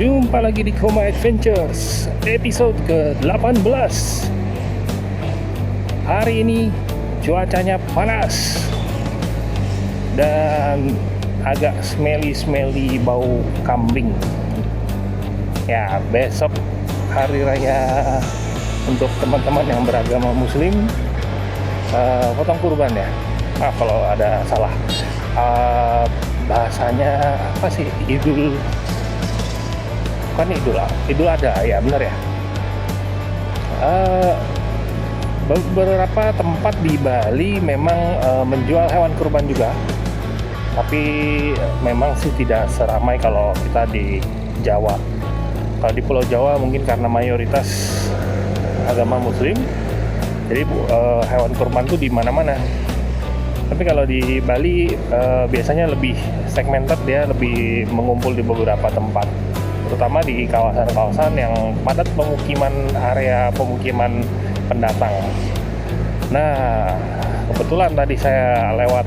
Jumpa lagi di Koma Adventures episode ke-18. Hari ini cuacanya panas dan agak smelly bau kambing. Ya, besok hari raya untuk teman-teman yang beragama muslim, potong kurban ya. Kalau ada salah, bahasanya apa sih? Idul Adha ya, benar ya. Beberapa tempat di Bali memang menjual hewan kurban juga, tapi memang sih tidak seramai kalau kita di Jawa. Kalau di Pulau Jawa mungkin karena mayoritas agama muslim, jadi hewan kurban tuh di mana-mana. Tapi kalau di Bali biasanya lebih segmented, dia lebih mengumpul di beberapa tempat, terutama di kawasan-kawasan yang padat area pemukiman pendatang. Nah, kebetulan tadi saya lewat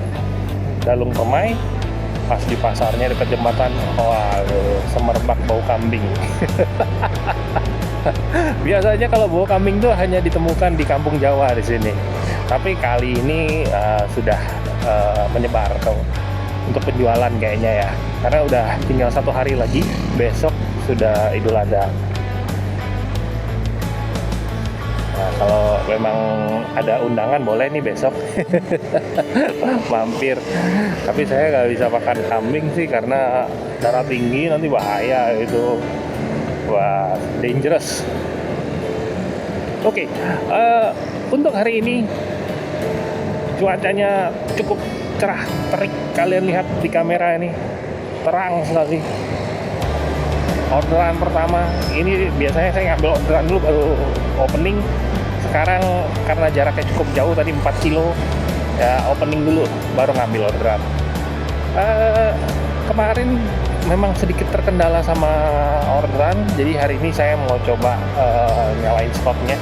Dalung Permai, pas di pasarnya dekat jembatan, semerbak bau kambing. Biasanya kalau bau kambing tuh hanya ditemukan di kampung Jawa di sini, tapi kali ini sudah menyebar untuk penjualan kayaknya ya, karena udah tinggal 1 hari lagi, besok sudah Idul Adha. Nah, kalau memang ada undangan boleh nih besok mampir. Tapi saya nggak bisa makan kambing sih karena darah tinggi, nanti bahaya itu. Wah, dangerous. Oke, untuk hari ini cuacanya cukup cerah, terik. Kalian lihat di kamera ini, terang sekali. Orderan pertama, ini biasanya saya ngambil orderan dulu baru opening. Sekarang karena jaraknya cukup jauh, tadi 4 kilo, ya opening dulu baru ngambil orderan. Kemarin memang sedikit terkendala sama orderan, jadi hari ini saya mau coba nyalain stoknya,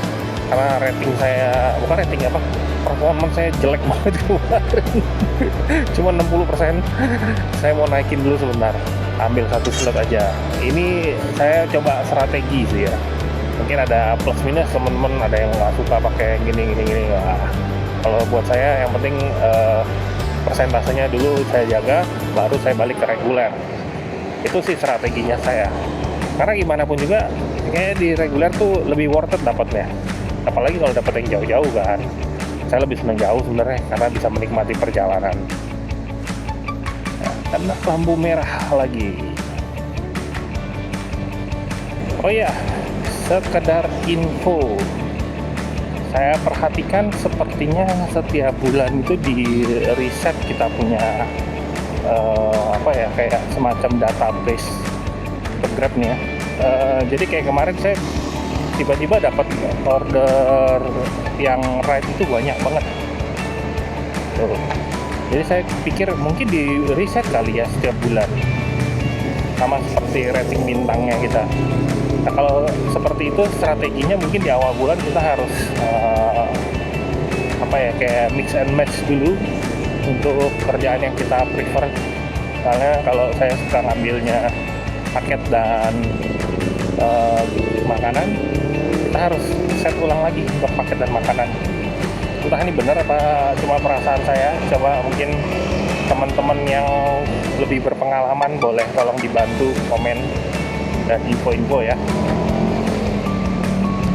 karena performance saya jelek banget kemarin. Cuma 60%. Saya mau naikin dulu sebentar, ambil 1 slot aja. Ini saya coba strategi sih ya, mungkin ada plus minus, temen-temen ada yang nggak suka pakai gini. Kalau buat saya yang penting persentasenya dulu saya jaga, baru saya balik ke reguler. Itu sih strateginya saya, karena gimana pun juga kayak di reguler tuh lebih worth it dapatnya, apalagi kalau dapat yang jauh-jauh kan. Saya lebih senang jauh sebenarnya karena bisa menikmati perjalanan. Nah, karena lampu merah lagi. Oh ya, sekedar info, saya perhatikan sepertinya setiap bulan itu di riset kita punya kayak semacam database Grab nih ya. Jadi kayak kemarin saya tiba-tiba dapat order yang ride itu banyak banget tuh. Jadi saya pikir mungkin di riset kali ya setiap bulan, sama seperti rating bintangnya kita. Nah, kalau seperti itu strateginya mungkin di awal bulan kita harus kayak mix and match dulu untuk kerjaan yang kita prefer. Karena kalau saya suka ngambilnya paket dan makanan, kita harus set ulang lagi untuk paket dan makanan. Entah ini benar apa cuma perasaan saya. Coba mungkin teman-teman yang lebih berpengalaman boleh tolong dibantu komen dan info-info ya.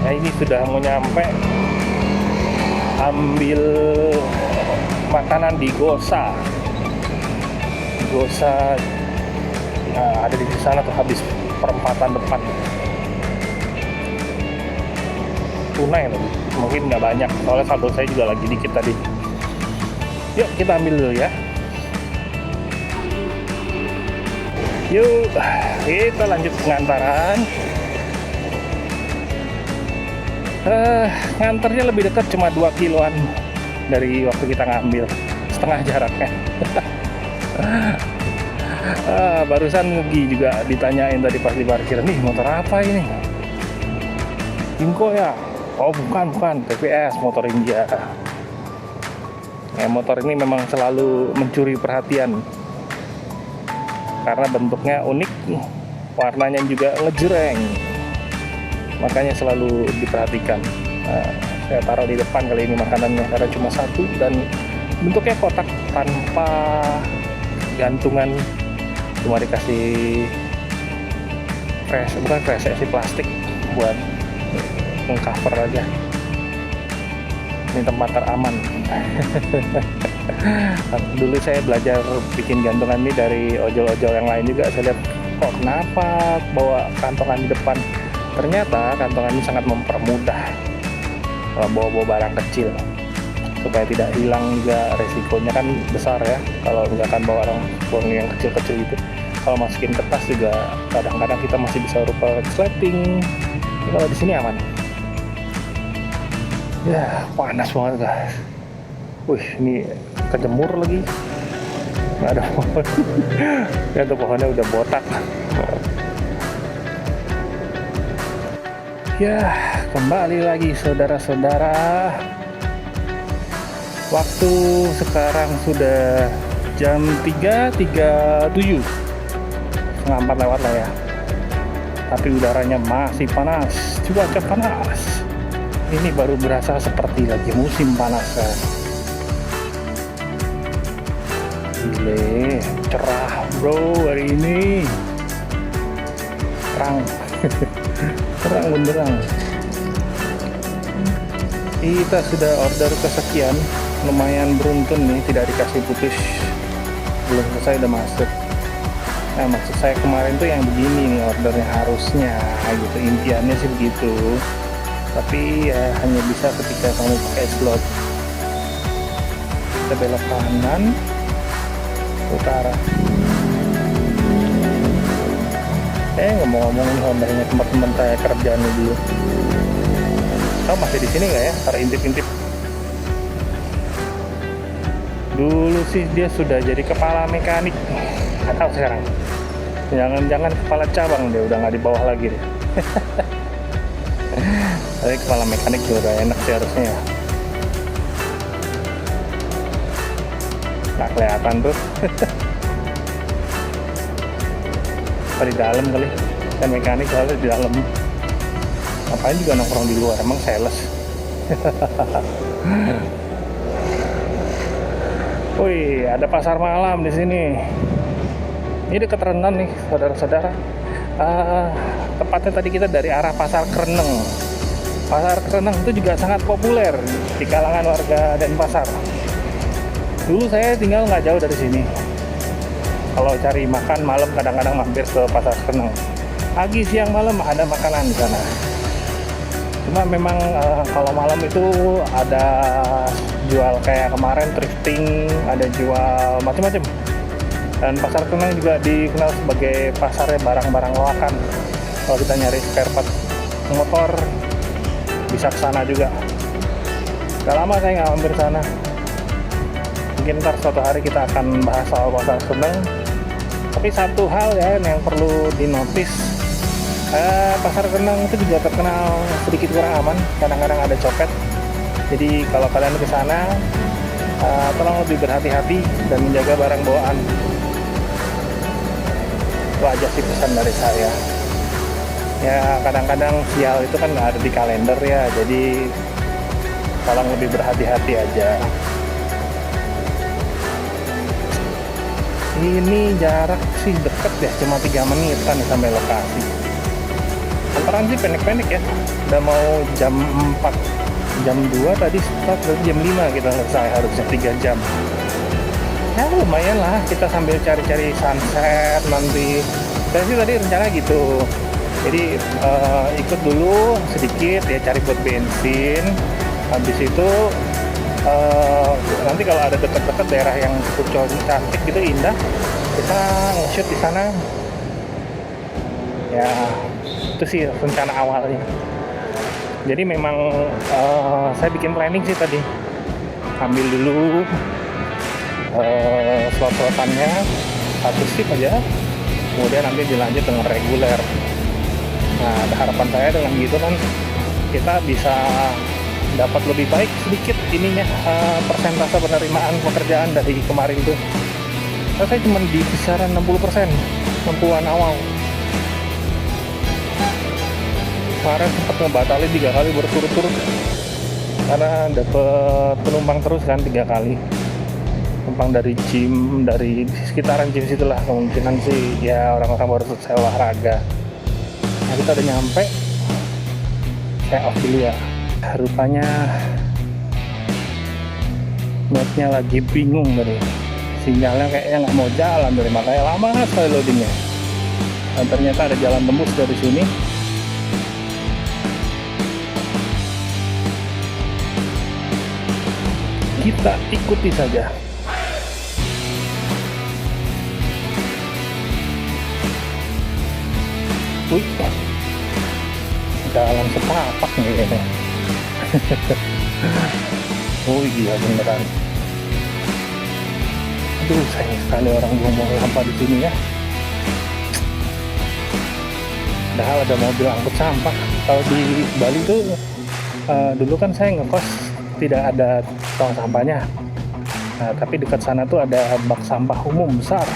Nah, ini sudah mau nyampe, ambil makanan di Gosa. Nah, ada di sana tuh, habis perempatan depan. Tunai loh, mungkin nggak banyak soalnya saldo saya juga lagi dikit tadi. Yuk kita ambil dulu ya. Yuk kita lanjut pengantaran. Nganternya lebih dekat, cuma 2 kiloan dari waktu kita ngambil, setengah jaraknya. Barusan Nugi juga ditanyain tadi pas di parkir, nih motor apa ini? Inco ya? Oh bukan, PPS, motor India. Ya, motor ini memang selalu mencuri perhatian karena bentuknya unik warnanya juga ngejreng, makanya selalu diperhatikan. Nah, saya taruh di depan kali ini makanannya karena cuma satu dan bentuknya kotak tanpa gantungan, cuma dikasih bukan sih plastik buat mengcover aja. Ini tempat teraman. Dulu saya belajar bikin gantungan ini dari ojol-ojol yang lain juga. Saya lihat kok kenapa bawa kantongan di depan. Ternyata kantongan ini sangat mempermudah bawa barang kecil supaya tidak hilang, juga resikonya kan besar ya kalau misalkan bawa barang yang kecil-kecil itu. Kalau masukin kertas juga kadang-kadang kita masih bisa rupa sleting. Kalau di sini aman. Ya, panas banget guys. Wih, ini kejemur lagi. Nggak ada pohon. Ya, tuh pohonnya udah botak. Ya, kembali lagi saudara-saudara. Waktu sekarang sudah jam 3.37. Setengah 4 lewat lah ya. Tapi udaranya masih panas, cuaca panas. Ini baru berasa seperti lagi musim panas kan. Gile, cerah bro hari ini. Terang. Terang beneran. Kita sudah order kesekian, lumayan beruntun nih, tidak dikasih putus. Belum selesai udah masuk. Nah, maksud saya kemarin tuh yang begini nih ordernya harusnya gitu, impiannya sih begitu. Tapi ya hanya bisa ketika kamu pakai slot. Kita belok kanan, utara. Ngomong-ngomongin Hondanya teman-teman saya kerjaan dulu. Kamu masih di sini nggak ya? Taruh intip-intip. Dulu sih dia sudah jadi kepala mekanik. Nggak tahu sekarang. Jangan-jangan kepala cabang dia udah nggak di bawah lagi deh. Tapi kepala mekanik juga enak sih harusnya ya. Nggak kelihatan tuh. Apa di dalam kali? Kan mekanik soalnya di dalam. Ngapain juga nongkrong di luar, emang sales. Wih, ada pasar malam di sini. Ini dekat Renon nih, saudara-saudara. Tepatnya tadi kita dari arah Pasar Kreneng. Pasar Kreneng itu juga sangat populer di kalangan warga Denpasar. Dulu saya tinggal nggak jauh dari sini. Kalau cari makan malam kadang-kadang mampir ke Pasar Kreneng. Pagi, siang, malam ada makanan di sana. Cuma memang kalau malam itu ada jual kayak kemarin thrifting, ada jual macam-macam. Dan Pasar Kreneng juga dikenal sebagai pasarnya barang-barang loakan. Kalau kita nyari spare part motor, bisa ke sana juga. Gak lama saya nggak mampir sana. Mungkin ntar suatu hari kita akan bahas soal Pasar Kreneng. Tapi satu hal ya yang perlu dinotis, Pasar Kreneng itu juga terkenal sedikit kurang aman. Kadang-kadang ada copet. Jadi kalau kalian ke sana, tolong lebih berhati-hati dan menjaga barang bawaan. Itu aja sih pesan dari saya. Ya kadang-kadang sial itu kan nggak ada di kalender ya, jadi tolong lebih berhati-hati aja. Ini jarak sih deket ya, cuma 3 menit kan sampai lokasi. Antaran sih pendek-pendek ya, udah mau jam 4, jam 2 tadi start, berarti jam 5 kita selesai, harusnya 3 jam. Ya lumayan lah, kita sambil cari-cari sunset nanti. Saya sih tadi rencana gitu, jadi ikut dulu sedikit ya, cari buat bensin. Habis itu nanti kalau ada dekat-dekat daerah yang cukup cantik gitu, indah, kita nge-shoot di sana. Ya itu sih rencana awalnya. Jadi memang saya bikin planning sih tadi, ambil dulu slot-slotannya satu shift aja, kemudian nanti dilanjut dengan reguler. Nah, harapan saya dengan gitu kan kita bisa dapat lebih baik sedikit ininya, persentase penerimaan pekerjaan dari kemarin tuh. Saya cuma di kisaran 60%, 60-an awal. kemarin sempat ngebatalin 3 kali berturut-turut karena dapet penumpang terus kan 3 kali. Penumpang dari gym, dari sekitaran gym situlah, kemungkinan sih ya orang-orang baru selesai olahraga. Nah, kita udah nyampe. Saya off dulu ya. Rupanya mapnya lagi bingung dari sinyalnya, kayaknya nggak mau jalan dari, makanya lama sekali loadingnya. Dan ternyata ada jalan tembus dari sini. Kita ikuti saja. Wih, jalan setapak nih kayaknya. Oh iya beneran. Aduh, sayang sekali orang buang-buang sampah di sini ya. Padahal ada mobil angkut sampah. Kalau di Bali tuh dulu kan saya ngekos tidak ada tong sampahnya. Nah, tapi dekat sana tuh ada bak sampah umum besar.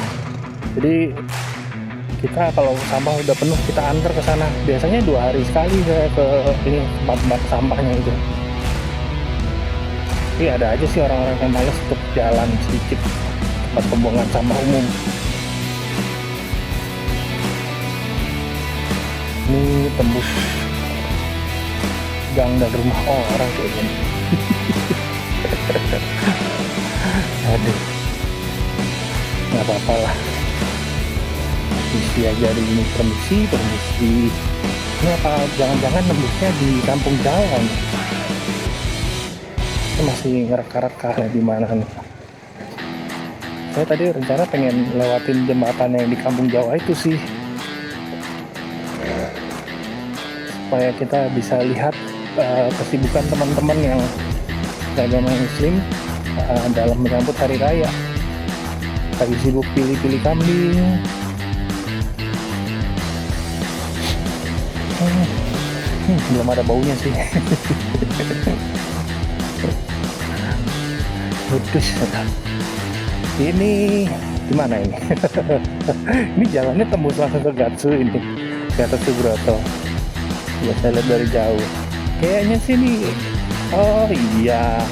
Jadi kita kalau sampah udah penuh kita antar ke sana. Biasanya 2 hari sekali saya ke ini tempat bak sampahnya itu. Tapi ada aja sih orang-orang yang males untuk jalan sedikit tempat pembuangan sampah umum. Ini tembus gang dan rumah orang kayak gini. Aduh, nggak apa-apa lah. Isi aja di ini, permisi. Ini apa jangan-jangan tembusnya di Kampung Jawa nih? Ini masih ngereka-reka ya di mana nih? Saya tadi rencana pengen lewatin jembatan yang di Kampung Jawa itu sih, supaya kita bisa lihat kesibukan teman-teman yang beragama Muslim dalam menyambut hari raya. Lagi sibuk pilih-pilih kambing. Belum ada baunya sih. Putus. Ini gimana ini? Ini jalannya tembus langsung ke Gatsu ini, Gatot Subroto. Ya, saya lihat dari jauh. Kayaknya sini. Oh iya.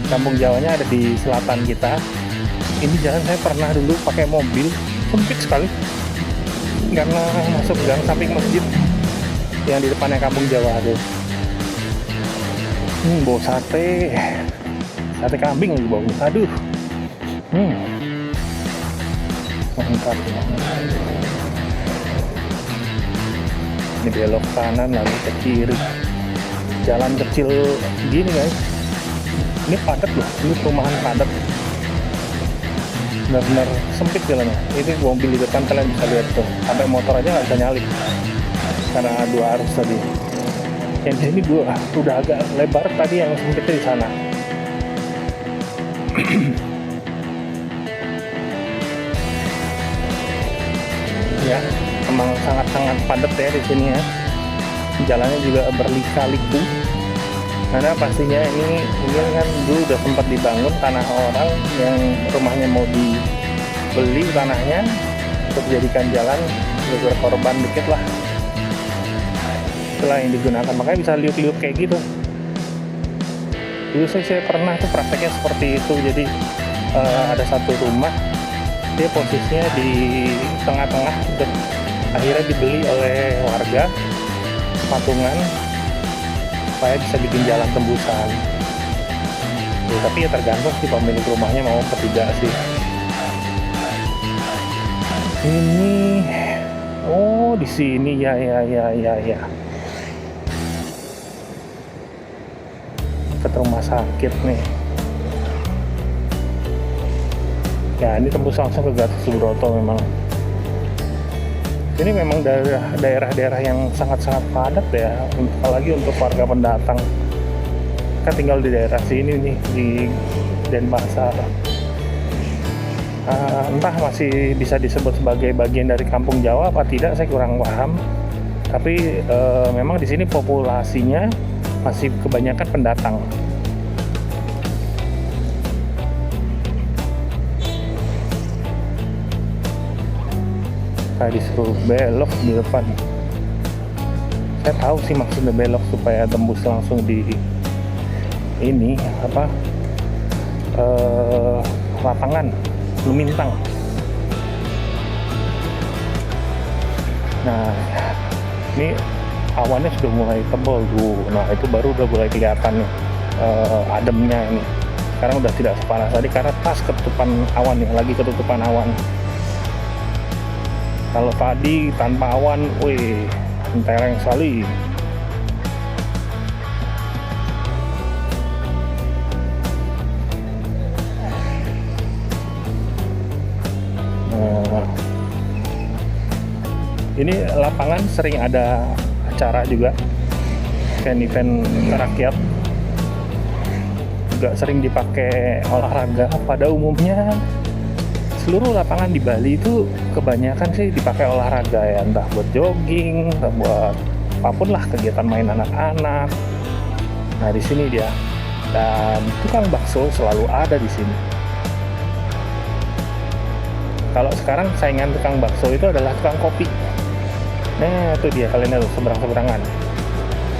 Kampung Jawanya ada di selatan kita. Ini jalan saya pernah dulu pakai mobil, sempit sekali. Karena masuk gang samping masjid yang di depannya Kampung Jawa tuh. Bau sate kambing lagi baunya. Aduh. Mantap. Ini belok kanan lalu ke kiri. Jalan kecil gini guys. Ini padat loh. Ini perumahan padat. Benar-benar sempit jalannya. Ini mobil di depan kalian bisa lihat tuh. Sampai motor aja nggak bisa nyalip karena 2 arus tadi. Yang di sini udah agak lebar, tadi yang sempitnya di sana. Ya, emang sangat-sangat padat ya di sini ya. Jalannya juga berlika-liku. Karena pastinya ini kan dulu udah sempat dibangun tanah orang yang rumahnya mau dibeli tanahnya untuk dijadikan jalan, juga berkorban dikit lah. Itulah yang digunakan, makanya bisa liuk-liuk kayak gitu. Dulu saya pernah tuh prakteknya seperti itu. Jadi ada satu rumah, dia posisinya di tengah-tengah, akhirnya dibeli oleh warga patungan supaya bisa bikin jalan tembusan. Ya, tapi ya tergantung sih pemilik rumahnya mau apa tidak sih. Ini, oh di sini ya. Ke rumah sakit nih. Ya ini tembus langsung ke Gatot Subroto memang. Ini memang daerah-daerah yang sangat-sangat padat ya, apalagi untuk warga pendatang. Kita tinggal di daerah sini nih, di Denpasar. Entah masih bisa disebut sebagai bagian dari Kampung Jawa apa tidak, saya kurang paham. Tapi memang di sini populasinya masih kebanyakan pendatang. Saya disuruh belok di depan. saya tahu sih maksudnya belok supaya tembus langsung di ini apa lapangan Lumintang. Nah ini awannya sudah mulai tebal tuh. Nah itu baru udah mulai kelihatan nih ademnya ini. Sekarang udah tidak sepanas tadi karena pas ketutupan awan nih, lagi ketutupan awan. Kalau tadi tanpa awan, wih, mentereng sekali. Nah, ini lapangan sering ada acara juga, event-event rakyat, juga sering dipakai olahraga. Pada umumnya seluruh lapangan di Bali itu kebanyakan sih dipakai olahraga ya, entah buat jogging, entah buat apapun lah, kegiatan main anak-anak. Nah di sini dia, dan tukang bakso selalu ada di sini. Kalau sekarang saingan tukang bakso itu adalah tukang kopi. Nah itu dia, kalian lihat seberang-seberangan,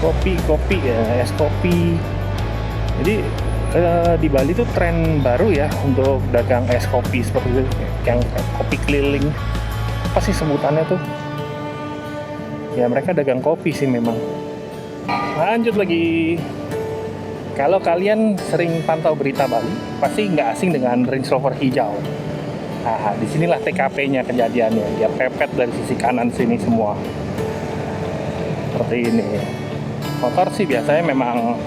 kopi ya, es kopi. Jadi di Bali itu tren baru ya untuk dagang es kopi seperti itu, yang kopi keliling. Apa sih sebutannya tuh? Ya mereka dagang kopi sih memang. Lanjut lagi. Kalau kalian sering pantau berita Bali, pasti nggak asing dengan Range Rover hijau. Nah, disinilah TKP-nya kejadiannya. Dia pepet dari sisi kanan sini semua. Seperti ini. Motor sih biasanya memang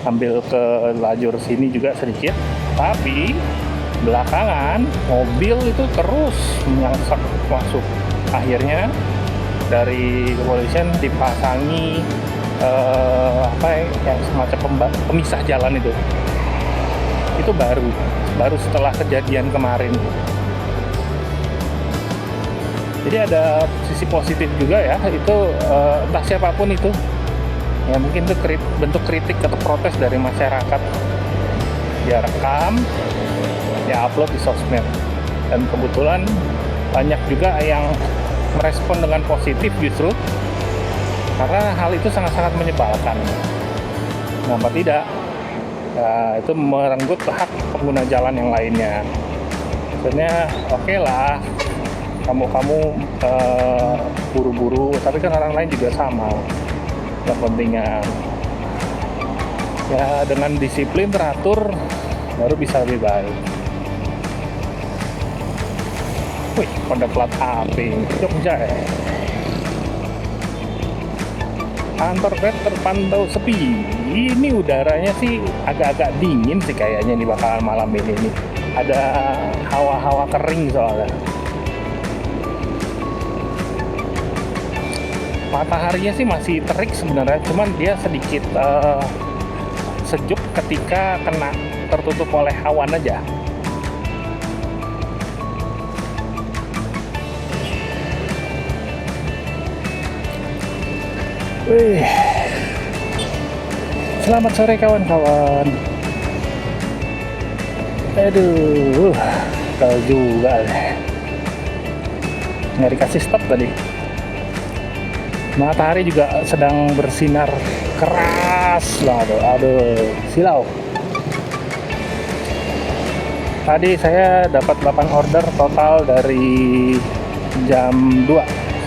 ambil ke lajur sini juga sedikit, tapi belakangan mobil itu terus menyangsap masuk. Akhirnya dari kepolisian dipasangi yang semacam pemisah jalan itu baru setelah kejadian kemarin. Jadi ada sisi positif juga ya, itu entah siapapun itu ya, mungkin itu bentuk kritik atau protes dari masyarakat. Dia rekam, dia upload di sosmed, dan kebetulan banyak juga yang merespon dengan positif justru, karena hal itu sangat-sangat menyebalkan. Kenapa tidak? Ya, itu merenggut hak pengguna jalan yang lainnya. Maksudnya oke lah, kamu buru-buru, tapi kan orang lain juga sama. Kepentingan ya, dengan disiplin teratur baru bisa lebih baik. Wih, pada plat HP Jogja ya. Kantor Grab terpantau sepi. Ini udaranya sih agak-agak dingin sih kayaknya di bakalan malam ini nih. Ada hawa-hawa kering soalnya. Mataharinya sih masih terik sebenarnya, cuman dia sedikit sejuk ketika kena tertutup oleh awan aja. Wih, selamat sore kawan-kawan. Aduh, tahu juga deh. Nggak dikasih stop tadi. Matahari juga sedang bersinar keras banget. Aduh, silau. Tadi saya dapat 8 order total dari jam 2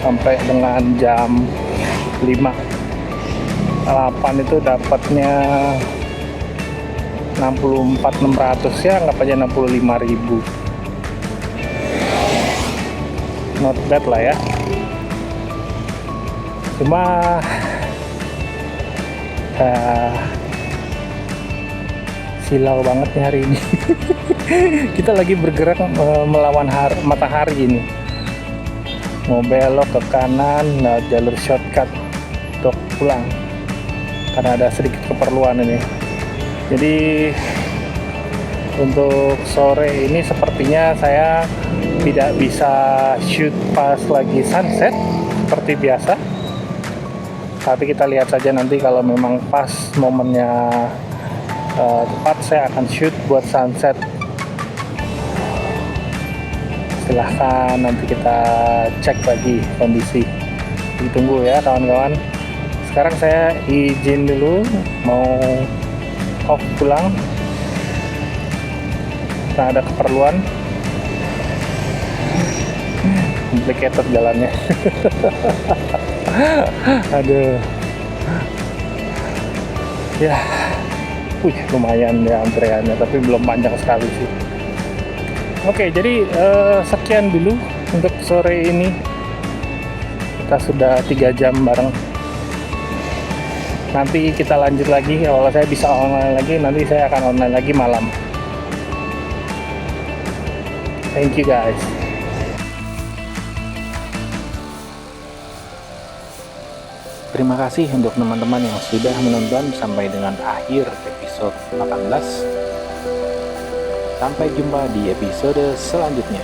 sampai dengan jam 5. 8 itu dapatnya 64.600 ya, anggap aja 65.000. Not bad lah ya. Cuma silau banget nih hari ini. Kita lagi bergerak melawan matahari ini. Mau belok ke kanan, nah jalur shortcut untuk pulang karena ada sedikit keperluan ini. Jadi untuk sore ini sepertinya saya tidak bisa shoot pas lagi sunset seperti biasa. Tapi kita lihat saja nanti, kalau memang pas momennya tepat, saya akan shoot buat sunset. Silahkan nanti kita cek lagi kondisi. Ditunggu ya kawan-kawan. sekarang saya izin dulu mau off pulang. Kita ada keperluan. Complicated jalannya. Aduh. Ya. Lumayan ya antreannya, tapi belum panjang sekali sih. Oke, jadi sekian dulu untuk sore ini. Kita sudah 3 jam bareng. Nanti kita lanjut lagi. Kalau saya bisa online lagi, nanti saya akan online lagi malam. Thank you guys. Terima kasih untuk teman-teman yang sudah menonton sampai dengan akhir episode 18. Sampai jumpa di episode selanjutnya.